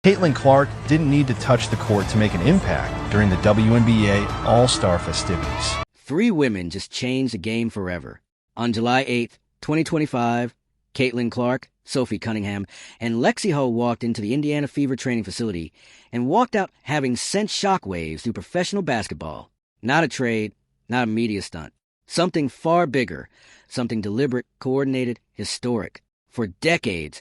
Caitlin Clark didn't need to touch the court to make an impact during the WNBA All-Star festivities. 3 women just changed the game forever. On July 8th, 2025, Caitlin Clark, Sophie Cunningham, and Lexie Hull walked into the Indiana Fever training facility and walked out having sent shockwaves through professional basketball. Not a trade, not a media stunt. Something far bigger, something deliberate, coordinated, historic. For decades,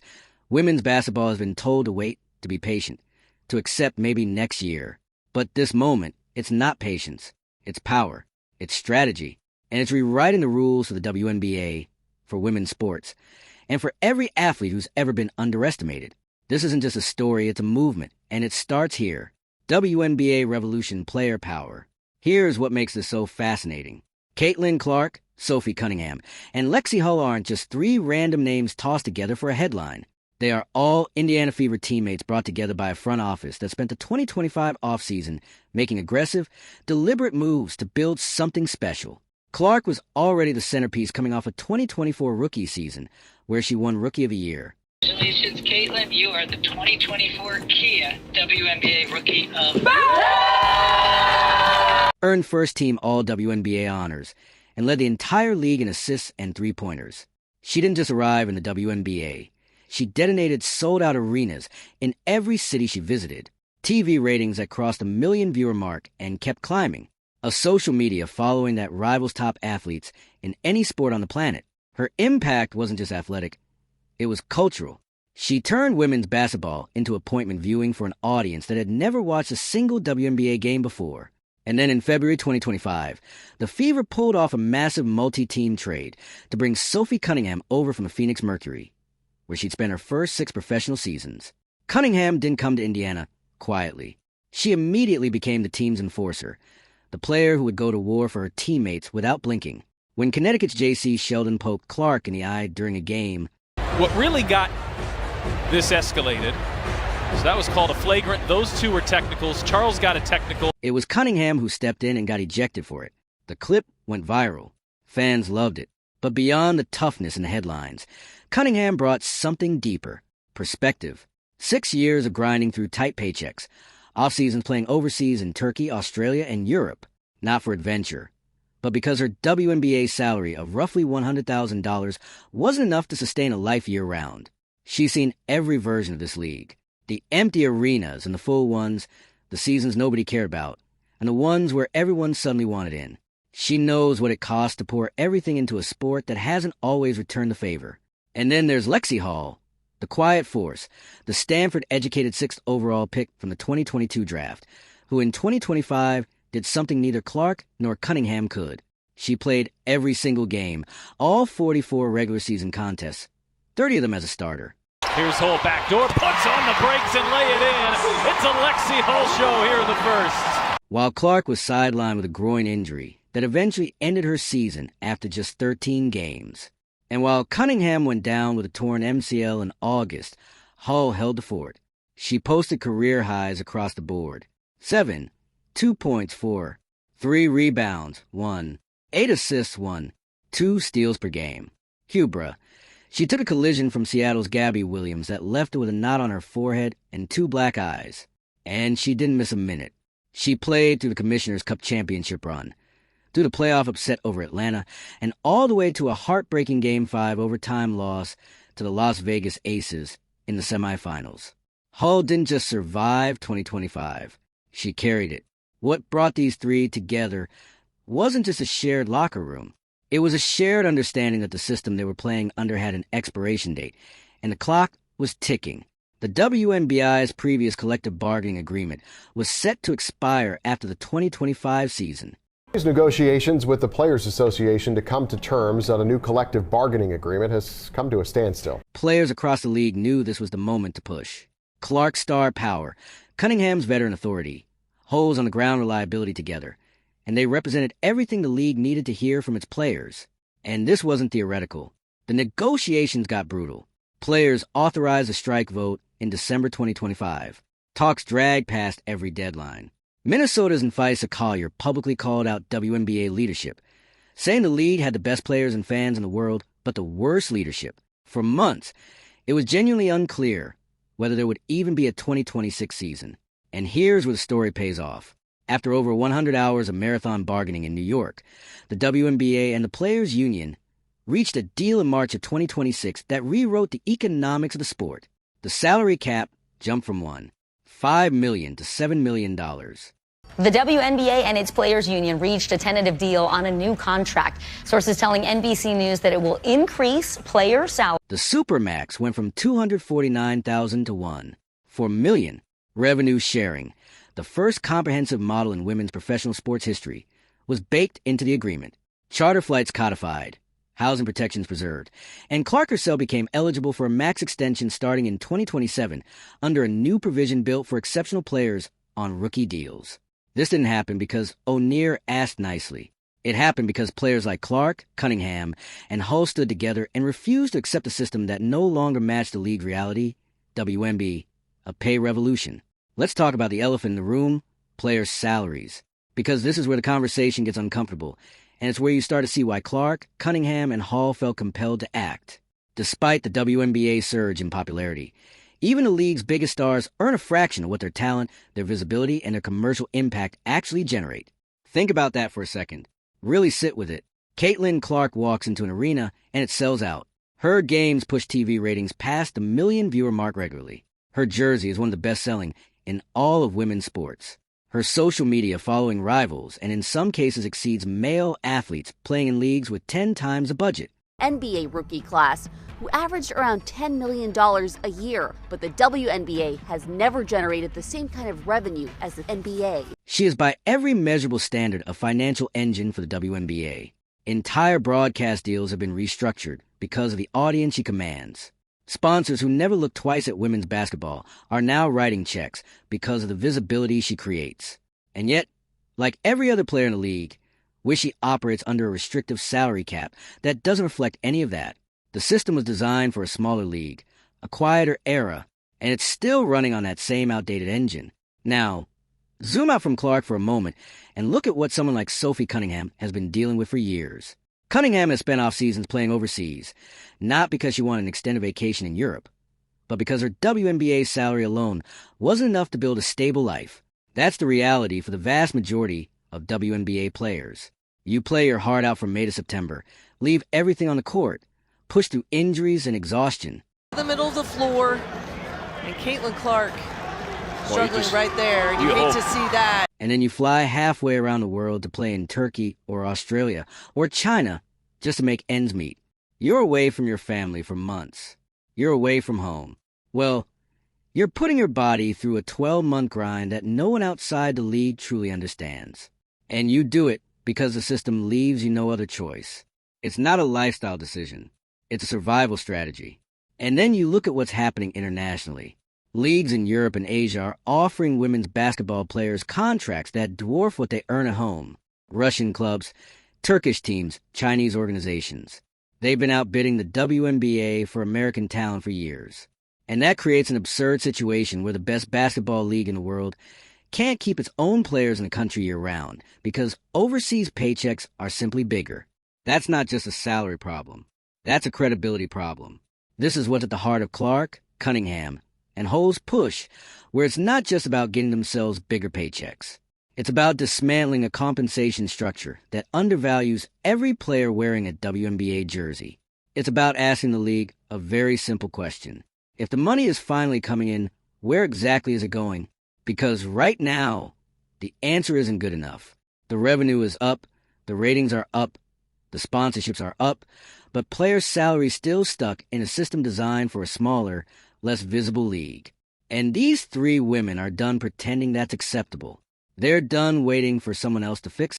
women's basketball has been told to wait, to be patient, to accept maybe next year. But this moment, it's not patience, it's power, it's strategy, and it's rewriting the rules for the WNBA, for women's sports, and for every athlete who's ever been underestimated. This isn't just a story, it's a movement, and it starts here. WNBA Revolution Player Power. Here's what makes this so fascinating. Caitlin Clark, Sophie Cunningham, and Lexie Hull aren't just 3 random names tossed together for a headline. They are all Indiana Fever teammates brought together by a front office that spent the 2025 offseason making aggressive, deliberate moves to build something special. Clark was already the centerpiece coming off a 2024 rookie season, where she won Rookie of the Year. Congratulations, Caitlin. You are the 2024 Kia WNBA Rookie of the Year. Earned first-team All-WNBA honors, and led the entire league in assists and three-pointers. She didn't just arrive in the WNBA. She detonated sold-out arenas in every city she visited, TV ratings that crossed the 1 million viewer mark and kept climbing, a social media following that rivals top athletes in any sport on the planet. Her impact wasn't just athletic, it was cultural. She turned women's basketball into appointment viewing for an audience that had never watched a single WNBA game before. And then in February 2025, the Fever pulled off a massive multi-team trade to bring Sophie Cunningham over from the Phoenix Mercury, where she'd spent her first 6 professional seasons. Cunningham didn't come to Indiana quietly. She immediately became the team's enforcer, the player who would go to war for her teammates without blinking. When Connecticut's J.C. Sheldon poked Clark in the eye during a game, what really got this escalated, so that was called a flagrant. Those 2 were technicals. Charles got a technical. It was Cunningham who stepped in and got ejected for it. The clip went viral. Fans loved it. But beyond the toughness in the headlines, Cunningham brought something deeper, perspective. 6 years of grinding through tight paychecks, off-seasons playing overseas in Turkey, Australia, and Europe, not for adventure, but because her WNBA salary of roughly $100,000 wasn't enough to sustain a life year-round. She's seen every version of this league, the empty arenas and the full ones, the seasons nobody cared about, and the ones where everyone suddenly wanted in. She knows what it costs to pour everything into a sport that hasn't always returned the favor. And then there's Lexie Hull, the quiet force, the Stanford-educated 6th overall pick from the 2022 draft, who in 2025 did something neither Clark nor Cunningham could. She played every single game, all 44 regular season contests, 30 of them as a starter. Here's Hull backdoor, puts on the brakes and lay it in. It's a Lexie Hull show here in the first. While Clark was sidelined with a groin injury that eventually ended her season after just 13 games. And while Cunningham went down with a torn MCL in August, Hull held the fort. She posted career highs across the board. 7, 2 points, 4, 3 rebounds, 1, 8 assists, 1, 2 steals per game. Hubra. She took a collision from Seattle's Gabby Williams that left her with a knot on her forehead and 2 black eyes. And she didn't miss a minute. She played through the Commissioner's Cup championship run, through the playoff upset over Atlanta, and all the way to a heartbreaking Game 5 overtime loss to the Las Vegas Aces in the semifinals. Hull didn't just survive 2025. She carried it. What brought these 3 together wasn't just a shared locker room. It was a shared understanding that the system they were playing under had an expiration date, and the clock was ticking. The WNBA's previous collective bargaining agreement was set to expire after the 2025 season. Negotiations with the Players Association to come to terms on a new collective bargaining agreement has come to a standstill. Players across the league knew this was the moment to push. Clark's star power, Cunningham's veteran authority, Hull's on the ground reliability together, and they represented everything the league needed to hear from its players. And this wasn't theoretical. The negotiations got brutal. Players authorized a strike vote in December 2025. Talks dragged past every deadline. Minnesota's Nphisa Collier publicly called out WNBA leadership, saying the league had the best players and fans in the world, but the worst leadership. For months, it was genuinely unclear whether there would even be a 2026 season. And here's where the story pays off. After over 100 hours of marathon bargaining in New York, the WNBA and the Players Union reached a deal in March of 2026 that rewrote the economics of the sport. The salary cap jumped from $5 million to $7 million. The WNBA and its players union reached a tentative deal on a new contract. Sources telling NBC News that it will increase player salary. The Supermax went from $249,000 to $4 million. Revenue sharing, the first comprehensive model in women's professional sports history, was baked into the agreement. Charter flights codified, housing protections preserved, and Clark herself became eligible for a max extension starting in 2027 under a new provision built for exceptional players on rookie deals. This didn't happen because O'Near asked nicely. It happened because players like Clark, Cunningham, and Hull stood together and refused to accept a system that no longer matched the league's reality, WNBA, a pay revolution. Let's talk about the elephant in the room, players' salaries. Because this is where the conversation gets uncomfortable, and it's where you start to see why Clark, Cunningham, and Hall felt compelled to act. Despite the WNBA's surge in popularity, even the league's biggest stars earn a fraction of what their talent, their visibility, and their commercial impact actually generate. Think about that for a second. Really sit with it. Caitlin Clark walks into an arena and it sells out. Her games push TV ratings past the million-viewer mark regularly. Her jersey is one of the best-selling in all of women's sports. Her social media following rivals and in some cases exceeds male athletes playing in leagues with 10 times the budget. NBA rookie class, who averaged around $10 million a year, but the WNBA has never generated the same kind of revenue as the NBA. She is by every measurable standard a financial engine for the WNBA. Entire broadcast deals have been restructured because of the audience she commands. Sponsors who never looked twice at women's basketball are now writing checks because of the visibility she creates. And yet, like every other player in the league, Wishy operates under a restrictive salary cap that doesn't reflect any of that. The system was designed for a smaller league, a quieter era, and it's still running on that same outdated engine. Now, zoom out from Clark for a moment and look at what someone like Sophie Cunningham has been dealing with for years. Cunningham has spent off seasons playing overseas, not because she wanted an extended vacation in Europe, but because her WNBA salary alone wasn't enough to build a stable life. That's the reality for the vast majority of WNBA players. You play your heart out from May to September, leave everything on the court, push through injuries and exhaustion. The middle of the floor, and Caitlin Clark struggling right there. You hate to see that. And then you fly halfway around the world to play in Turkey or Australia or China just to make ends meet. You're away from your family for months. You're away from home. Well, you're putting your body through a 12-month grind that no one outside the league truly understands. And you do it because the system leaves you no other choice. It's not a lifestyle decision. It's a survival strategy. And then you look at what's happening internationally. Leagues in Europe and Asia are offering women's basketball players contracts that dwarf what they earn at home. Russian clubs, Turkish teams, Chinese organizations. They've been outbidding the WNBA for American talent for years. And that creates an absurd situation where the best basketball league in the world can't keep its own players in the country year-round because overseas paychecks are simply bigger. That's not just a salary problem. That's a credibility problem. This is what's at the heart of Clark, Cunningham, and Hull's push, where it's not just about getting themselves bigger paychecks. It's about dismantling a compensation structure that undervalues every player wearing a WNBA jersey. It's about asking the league a very simple question. If the money is finally coming in, where exactly is it going? Because right now, the answer isn't good enough. The revenue is up, the ratings are up, the sponsorships are up, but players' salaries still stuck in a system designed for a smaller, less visible league. And these three women are done pretending that's acceptable. They're done waiting for someone else to fix